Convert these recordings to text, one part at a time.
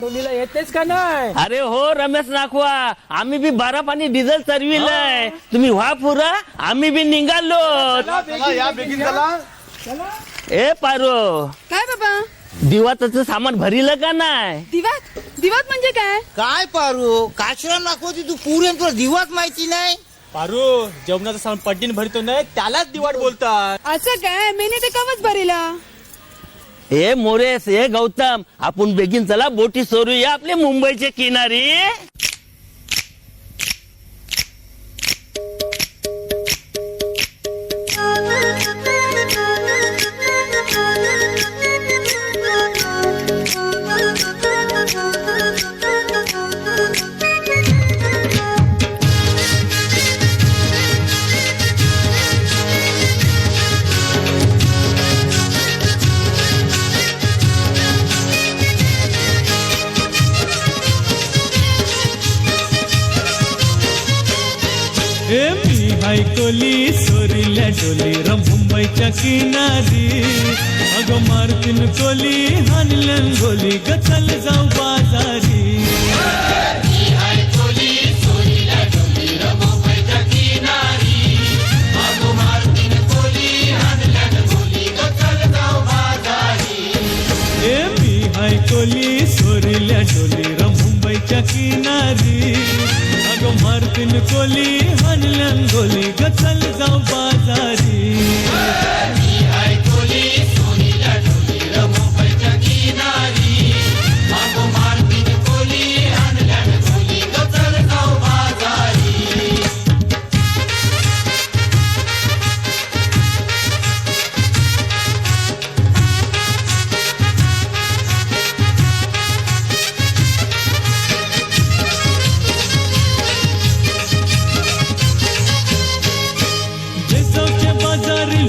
डोलीला येतेच का नाही? अरे हो रमेश नाखवा, आम्ही बी 12 पाणी डिझेल चरविलंय. तुम्ही व्हा पुरा, आम्ही बी निघालो. या बेगीन चला. ए पारो, काय बाबा? दिवाताचं सामान भरिलं का नाही? दिवात दिवात म्हणजे काय? काय पारू काशरा दाखवती तू पुरे तुला दिवात माहिती नाही. पारू जेवणाचा सामान पट्टीन भरतो नाही त्यालाच दिवाट बोलतात. असं काय? मेने ते कवच भरेला. ए मोरेस, ए गौतम, आपण बेगीन चला, बोटी सोडूया आपले मुंबईच्या किनारी. मी हायकोली सोरील्या डोली मुंबईच्या किनारी. अगं मारतीन कोली हानलन गोली गचल जाऊ बाजारी. मी हायकोली सोरील्या डोली मुंबईच्या किनारी. अगं मारतीन कोली हानलन गोली गचल जाऊ बाजारी.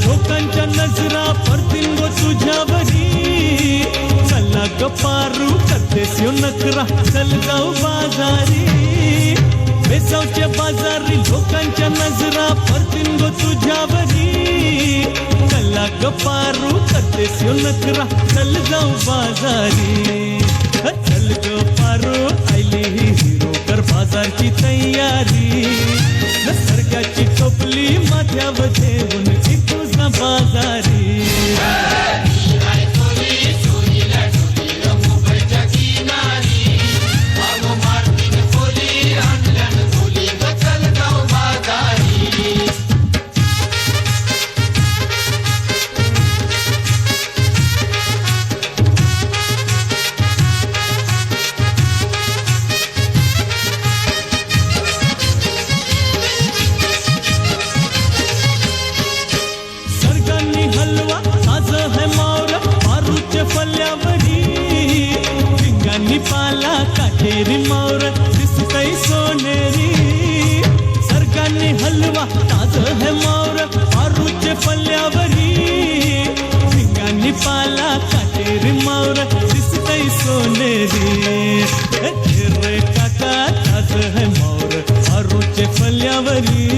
लोकांच्या नजरा पडतील गो तुझ्यावरी. चला ग पारू करतेस यो नखरा, चल जाऊ बाजारी. बेसावच्या बाजारी लोकांच्या नजरा पडतील गो तुझ्यावरी. चला ग पारू करतेस यो नखरा, चल जाऊ बाजारी. चल ग पारू आयली ही हिरो, कर बाजारची तयारी. सरकारची टोपली माथ्यावर ठेवून तुझा बाजारी. पाला काटेरी मावर दिसतई सोनेरी. सरकारने हलवा ताज है मावर पारूचे पल्ल्यावरी. भिंगांनी पाला काटेरी मावर दिसतई सोनेरी. रे काका ताज है मावर पारूचे पल्ल्यावरी.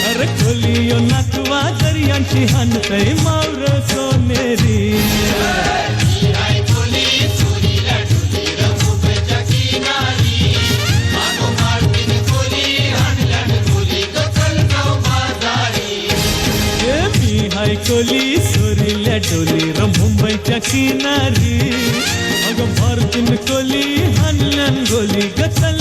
अरे खोलियो नाकवा दर्यांची हानतई मावर सोनेरी. हायकोली सोरील्या डोली मुंबईच्या किनारी. अगं मारतीन कोली हानलन गोली गचल